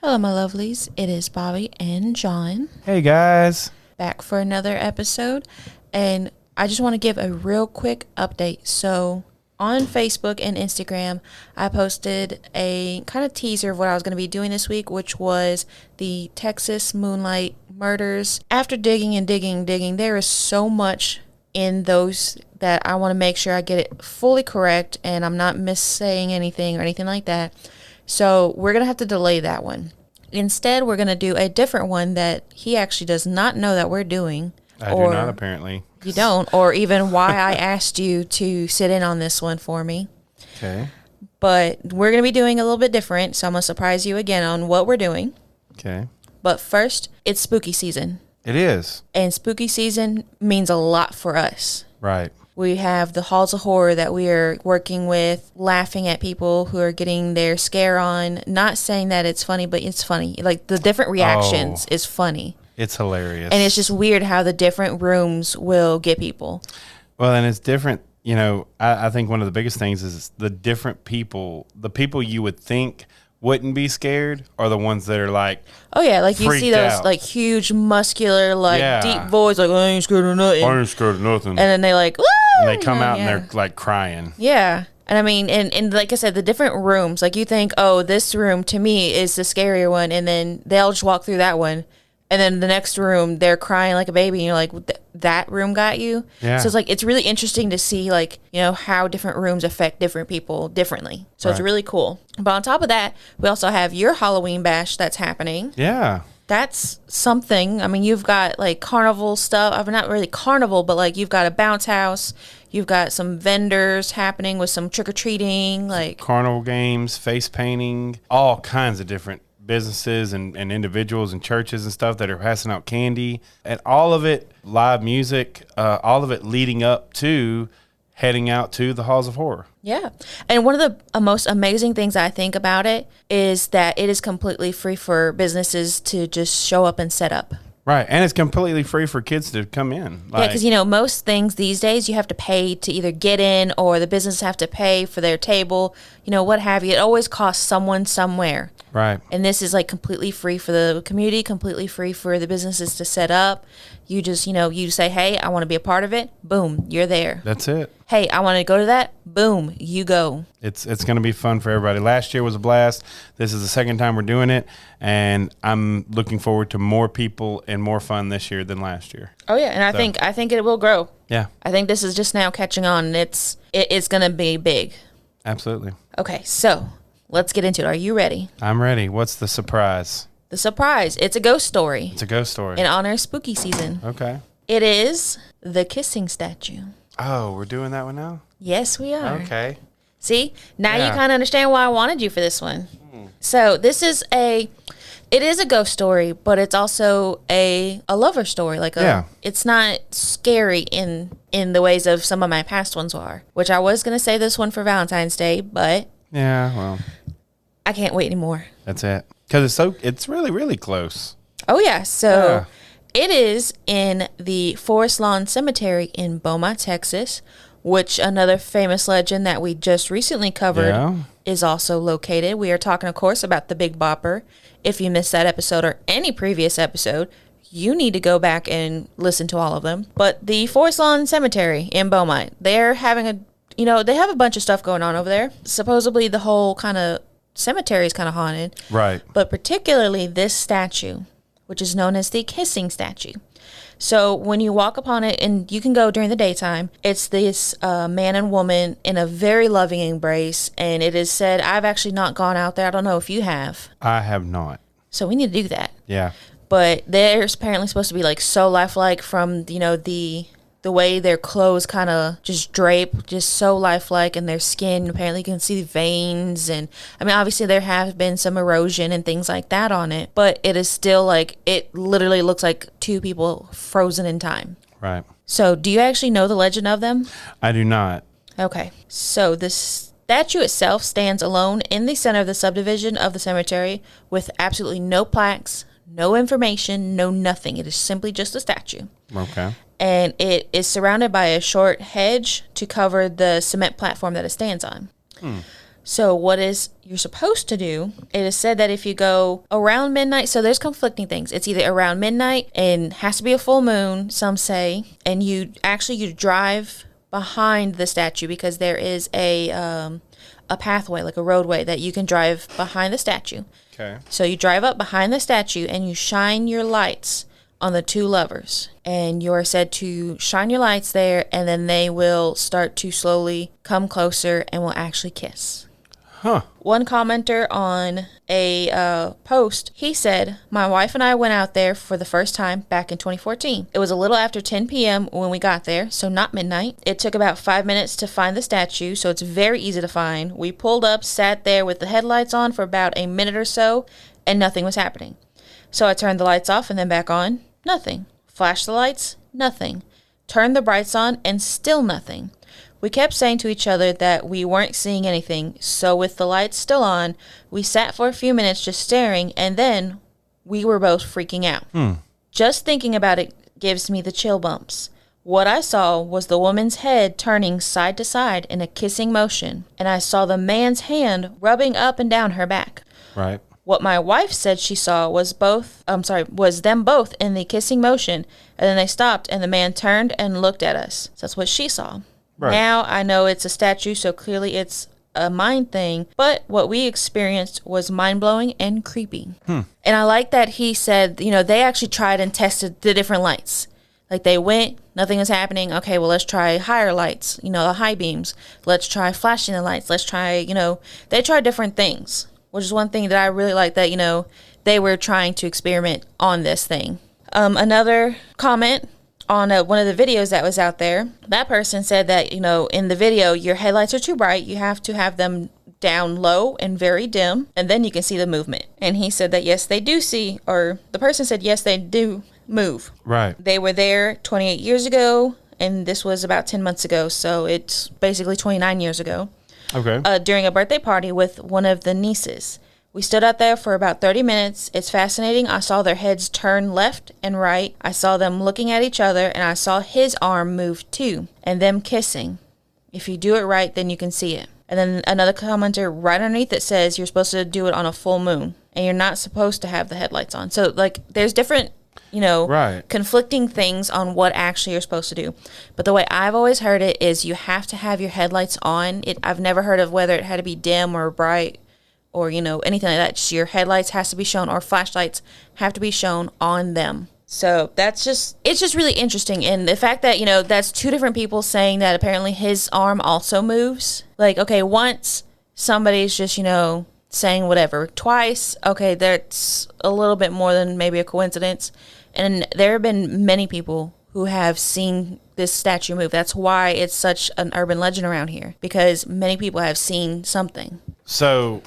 Hello, my lovelies. It is Bobby and John. Hey, guys. Back for another episode. And I just want to give a real quick update. So on Facebook and Instagram, I posted a kind of teaser of what I was going to be doing this week, which was the Texas Moonlight Murders. After digging, there is so much in those that I want to make sure I get it fully correct and I'm not missaying anything or anything like that. So we're going to have to delay that one. Instead, we're going to do a different one that he actually does not know that we're doing. I do not, apparently. You don't, or even why I asked you to sit in on this one for me. Okay. But we're going to be doing a little bit different, so I'm going to surprise you again on what we're doing. Okay. But first, it's spooky season. It is. And spooky season means a lot for us. Right. We have the halls of horror that we are working with, laughing at people who are getting their scare on. Not saying that it's funny, but it's funny. Like, the different reactions is funny. It's hilarious. And it's just weird how the different rooms will get people. Well, and it's different. You know, I think one of the biggest things is the different people, the people you would think wouldn't be scared are the ones that are like, oh yeah, like you see those out. Like huge muscular deep voice like, I ain't scared of nothing. I ain't scared of nothing. And then they like, woo! And they come out and they're like crying. Yeah. And I mean, and like I said, the different rooms, like you think, oh, this room to me is the scarier one, and then they'll just walk through that one. And then the next room, they're crying like a baby, and you're like, that room got you? Yeah. So it's like, it's really interesting to see, like, you know, how different rooms affect different people differently. So It's really cool. But on top of that, we also have your Halloween bash that's happening. Yeah. That's something. I mean, you've got, like, carnival stuff. I mean, not really carnival, but, like, you've got a bounce house. You've got some vendors happening with some trick-or-treating, like carnival games, face painting, all kinds of different businesses and individuals and churches and stuff that are passing out candy, and all of it live music, all of it leading up to heading out to the halls of horror. Yeah. And one of the most amazing things I think about it is that it is completely free for businesses to just show up and set up. Right. And it's completely free for kids to come in. Yeah, because, you know, most things these days you have to pay to either get in, or the business have to pay for their table, you know, what have you. It always costs someone somewhere. Right. And this is like completely free for the community, completely free for the businesses to set up. You just, you know, you say, hey, I want to be a part of it. Boom, you're there. That's it. Hey, I want to go to that. Boom, you go. It's going to be fun for everybody. Last year was a blast. This is the second time we're doing it, and I'm looking forward to more people and more fun this year than last year. Oh yeah, and I think it will grow. Yeah. I think this is just now catching on, and it's going to be big. Absolutely. Okay, so let's get into it. Are you ready? I'm ready. What's the surprise? The surprise. It's a ghost story. It's a ghost story. In honor of spooky season. Okay. It is the kissing statue. Oh, we're doing that one now? Yes, we are. Okay. See? Now you kind of understand why I wanted you for this one. So this is it is a ghost story, but it's also a lover story. Like it's not scary in the ways of some of my past ones are, which I was going to say this one for Valentine's Day, but yeah, well, I can't wait anymore. That's it. Because it's really, really close. Oh, yeah. So it is in the Forest Lawn Cemetery in Beaumont, Texas, which another famous legend that we just recently covered is also located. We are talking, of course, about the Big Bopper. If you missed that episode or any previous episode, you need to go back and listen to all of them. But the Forest Lawn Cemetery in Beaumont, they're having they have a bunch of stuff going on over there. Supposedly the whole kind of cemetery is kind of haunted. Right. But particularly this statue, which is known as the kissing statue. So when you walk upon it, and you can go during the daytime, it's this man and woman in a very loving embrace. And it is said, I've actually not gone out there. I don't know if you have. I have not. So we need to do that. Yeah. But they're apparently supposed to be like so lifelike from, you know, the way their clothes kind of just drape, just so lifelike, and their skin, apparently you can see the veins, and I mean obviously there have been some erosion and things like that on it, but it is still like, it literally looks like two people frozen in time. Right. So do you actually know the legend of them? I do not. Okay. So the statue itself stands alone in the center of the subdivision of the cemetery with absolutely no plaques, no information, no nothing. It is simply just a statue. Okay. And it is surrounded by a short hedge to cover the cement platform that it stands on. So what is you're supposed to do, it is said that if you go around midnight, so there's conflicting things. It's either around midnight and has to be a full moon, some say, and you drive behind the statue because there is a pathway, like a roadway that you can drive behind the statue. Okay. So you drive up behind the statue and you shine your lights on the two lovers. And you're said to shine your lights there, and then they will start to slowly come closer and will actually kiss. Huh. One commenter on a post, he said, "My wife and I went out there for the first time back in 2014. It was a little after 10 p.m. when we got there, so not midnight. It took about 5 minutes to find the statue, so it's very easy to find. We pulled up, sat there with the headlights on for about a minute or so, and nothing was happening. So I turned the lights off and then back on. Nothing. Flashed the lights. Nothing. Turned the brights on, and still nothing. We kept saying to each other that we weren't seeing anything, so with the lights still on, we sat for a few minutes just staring, and then we were both freaking out. Just thinking about it gives me the chill bumps. What I saw was the woman's head turning side to side in a kissing motion, and I saw the man's hand rubbing up and down her back. Right. What my wife said she saw was them both in the kissing motion, and then they stopped, and the man turned and looked at us. So that's what she saw. Right. Now I know it's a statue, so clearly it's a mind thing, but what we experienced was mind-blowing and creepy. And I like that he said, they actually tried and tested the different lights. Like they went, nothing was happening. Okay, well, let's try higher lights, the high beams. Let's try flashing the lights. Let's try, they tried different things, which is one thing that I really like that, they were trying to experiment on this thing. Another comment on one of the videos that was out there, that person said that, in the video, your headlights are too bright. You have to have them down low and very dim, and then you can see the movement. And he said that, yes, they do see, or the person said, yes, they do move. Right. They were there 28 years ago, and this was about 10 months ago, so it's basically 29 years ago. Okay. During a birthday party with one of the nieces. We stood out there for about 30 minutes. It's fascinating. I saw their heads turn left and right. I saw them looking at each other, and I saw his arm move too, and them kissing. If you do it right, then you can see it. And then another commenter right underneath it says you're supposed to do it on a full moon, and you're not supposed to have the headlights on. So, there's different, right, conflicting things on what actually you're supposed to do. But the way I've always heard it is you have to have your headlights on. I've never heard of whether it had to be dim or bright, or, anything like that. Just your headlights has to be shown, or flashlights have to be shown on them. So it's just really interesting. And the fact that, that's two different people saying that apparently his arm also moves. Like, okay, once somebody's just, saying whatever. Twice, okay, that's a little bit more than maybe a coincidence. And there have been many people who have seen this statue move. That's why it's such an urban legend around here, because many people have seen something. So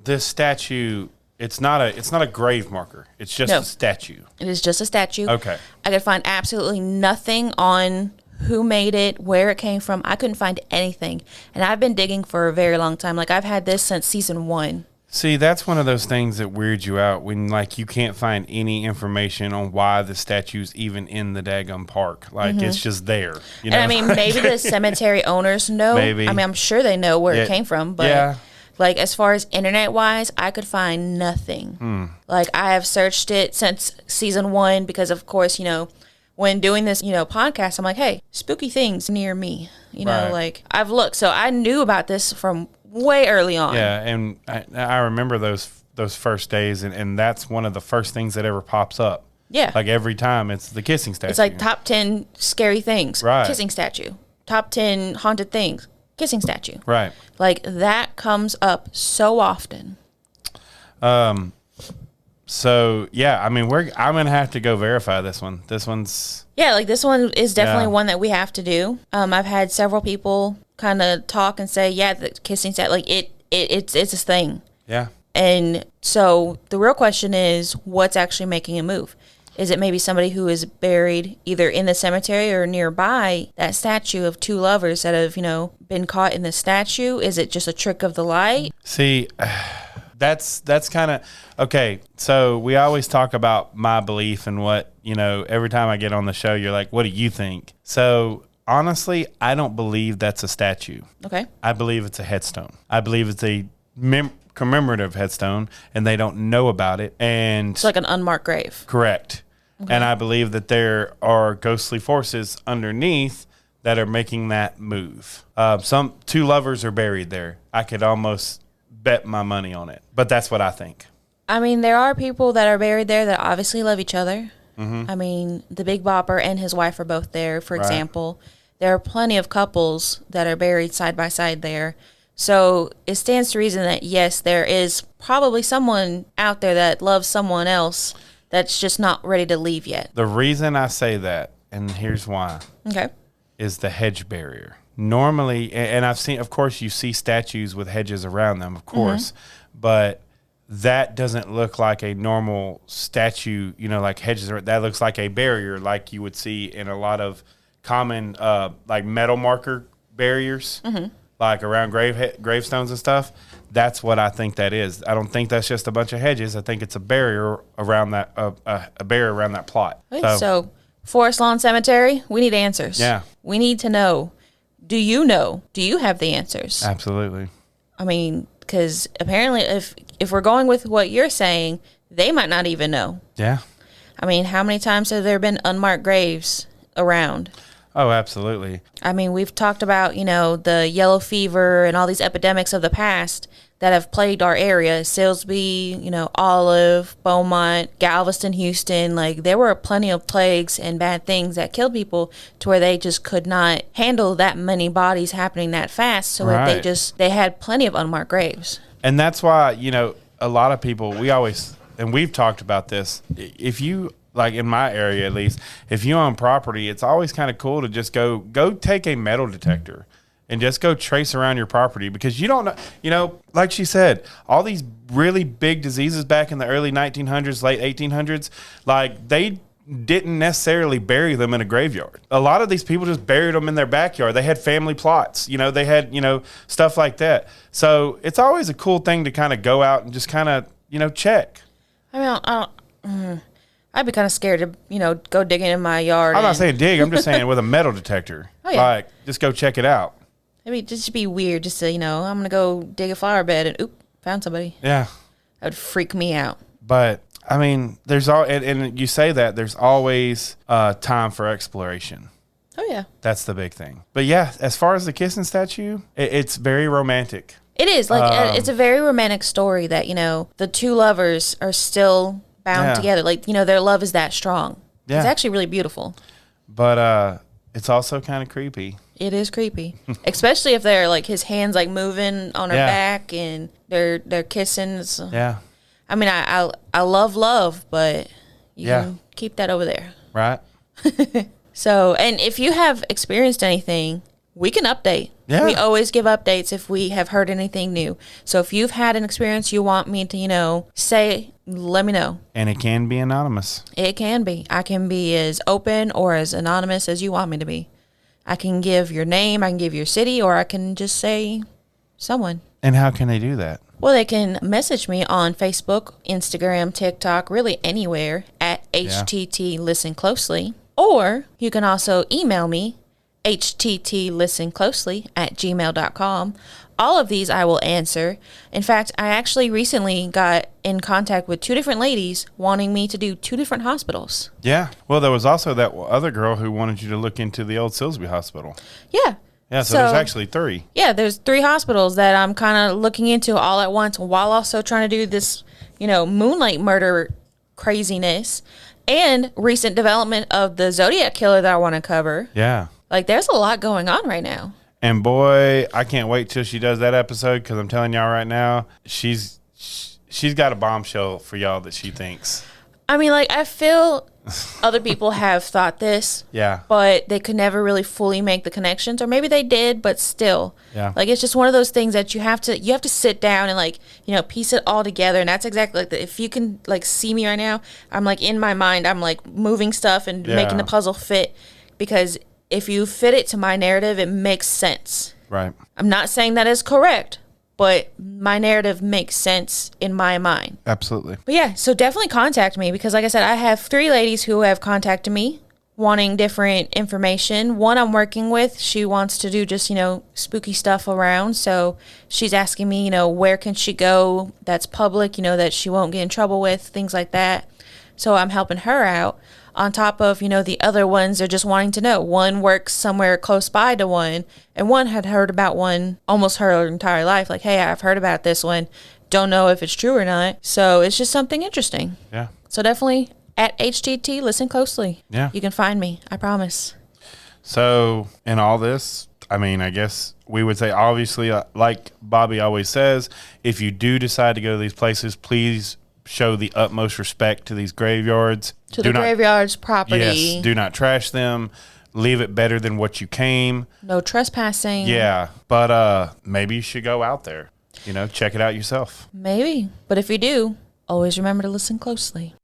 this statue, it's not a grave marker. It's just a statue. It is just a statue. Okay. I could find absolutely nothing on who made it, where it came from. I couldn't find anything. And I've been digging for a very long time. I've had this since season 1. See, that's one of those things that weirds you out when, you can't find any information on why the statue's even in the daggum park. It's just there. And I mean, maybe the cemetery owners know. Maybe. I mean, I'm sure they know where it came from, but yeah. As far as internet-wise, I could find nothing. I have searched it since season 1 because, of course, when doing this, podcast, I'm like, hey, spooky things near me. Right. I've looked. So I knew about this from way early on. Yeah, and I remember those first days, and that's one of the first things that ever pops up. Yeah. Every time, it's the kissing statue. It's like top 10 scary things. Right. Kissing statue. Top 10 haunted things. Kissing statue. Right. That comes up so often. So yeah, I mean, I'm gonna have to go verify this one. This one's this one is definitely one that we have to do. I've had several people kind of talk and say, yeah, the kissing statue, it's a thing. Yeah. And so the real question is, what's actually making it move? Is it maybe somebody who is buried either in the cemetery or nearby that statue of two lovers that have, been caught in the statue? Is it just a trick of the light? See, that's kind of, okay, so we always talk about my belief and what, every time I get on the show, you're like, what do you think? So honestly, I don't believe that's a statue. Okay. I believe it's a headstone. I believe it's a commemorative headstone, and they don't know about it. And It's like an unmarked grave. correct. Okay. And I believe that there are ghostly forces underneath that are making that move. Some two lovers are buried there. I could almost bet my money on it, but that's what I think. I mean, there are people that are buried there that obviously love each other. Mm-hmm. I mean, the Big Bopper and his wife are both there, for example. There are plenty of couples that are buried side by side there. So it stands to reason that, yes, there is probably someone out there that loves someone else that's just not ready to leave yet. The reason I say that, and here's why, is the hedge barrier. Normally, and I've seen, of course, you see statues with hedges around them, of course, but that doesn't look like a normal statue, like hedges. That looks like a barrier like you would see in a lot of common, like metal marker barriers, like around gravestones and stuff. That's what I think that is. I don't think that's just a bunch of hedges. I think it's a barrier around that, a barrier around that plot. Okay, so Forest Lawn Cemetery, we need answers. Yeah. We need to know. Do you know? Do you have the answers? Absolutely. I mean, because apparently if we're going with what you're saying, they might not even know. Yeah. I mean, how many times have there been unmarked graves around? Oh, absolutely. I mean, we've talked about, the yellow fever and all these epidemics of the past that have plagued our area. Silsbee, Olive, Beaumont, Galveston, Houston. Like, there were plenty of plagues and bad things that killed people to where they just could not handle that many bodies happening that fast. So that they had plenty of unmarked graves. And that's why, a lot of people, we've talked about this. If you, like in my area at least, if you own property, it's always kind of cool to just go take a metal detector and just go trace around your property, because you don't know, like she said, all these really big diseases back in the early 1900s, late 1800s, like they didn't necessarily bury them in a graveyard. A lot of these people just buried them in their backyard. They had family plots, they had, stuff like that. So it's always a cool thing to kind of go out and just kind of, check. I mean, I'd be kind of scared to, go digging in my yard. I'm not saying dig. I'm just saying with a metal detector. Oh, yeah. Like, just go check it out. I mean, just be weird just to, I'm going to go dig a flower bed and, found somebody. Yeah. That would freak me out. But, I mean, there's and you say that, there's always time for exploration. Oh, yeah. That's the big thing. But, yeah, as far as the kissing statue, it's very romantic. It is. Like, it's a very romantic story that, the two lovers are still bound together. Like, their love is that strong. Yeah. It's actually really beautiful. But it's also kind of creepy. It is creepy. Especially if they're, like, his hands, like, moving on her back and they're kissing. Yeah. I mean, I love, but you can keep that over there. Right. So, and if you have experienced anything, we can update. Yeah. We always give updates if we have heard anything new. So if you've had an experience you want me to, say, let me know. And it can be anonymous. It can be. I can be as open or as anonymous as you want me to be. I can give your name, I can give your city, or I can just say someone. And how can they do that? Well, they can message me on Facebook, Instagram, TikTok, really anywhere at HTT Listen Closely. Or you can also email me, httlistenclosely@gmail.com. All of these I will answer. In fact, I actually recently got in contact with 2 different ladies wanting me to do 2 different hospitals. Yeah. Well, there was also that other girl who wanted you to look into the old Silsbee Hospital. Yeah. Yeah, so there's actually 3. Yeah, there's 3 hospitals that I'm kind of looking into all at once while also trying to do this, moonlight murder craziness and recent development of the Zodiac Killer that I want to cover. Yeah. Like, there's a lot going on right now. And boy, I can't wait till she does that episode, because I'm telling y'all right now, she's got a bombshell for y'all that she thinks. I mean, like, I feel other people have thought this. Yeah. But they could never really fully make the connections, or maybe they did, but still. Yeah. Like, it's just one of those things that you have to sit down and, like, piece it all together. And that's exactly like if you can, like, see me right now, I'm like in my mind, I'm like moving stuff and making the puzzle fit, because if you fit it to my narrative, it makes sense. Right. I'm not saying that is correct, but my narrative makes sense in my mind. Absolutely. But yeah, so definitely contact me, because like I said, I have 3 ladies who have contacted me wanting different information. One I'm working with, she wants to do just, spooky stuff around. So she's asking me, where can she go that's public, that she won't get in trouble with, things like that. So I'm helping her out. On top of, the other ones are just wanting to know. One works somewhere close by to one, and one had heard about one almost her entire life. Like, hey, I've heard about this one. Don't know if it's true or not. So it's just something interesting. Yeah. So definitely at HTT, listen closely. Yeah. You can find me. I promise. So in all this, I guess we would say, obviously, like Bobby always says, if you do decide to go to these places, please show the utmost respect to these graveyards. To the graveyard's property. Yes, do not trash them. Leave it better than what you came. No trespassing. Yeah, but maybe you should go out there. Check it out yourself. Maybe. But if you do, always remember to listen closely.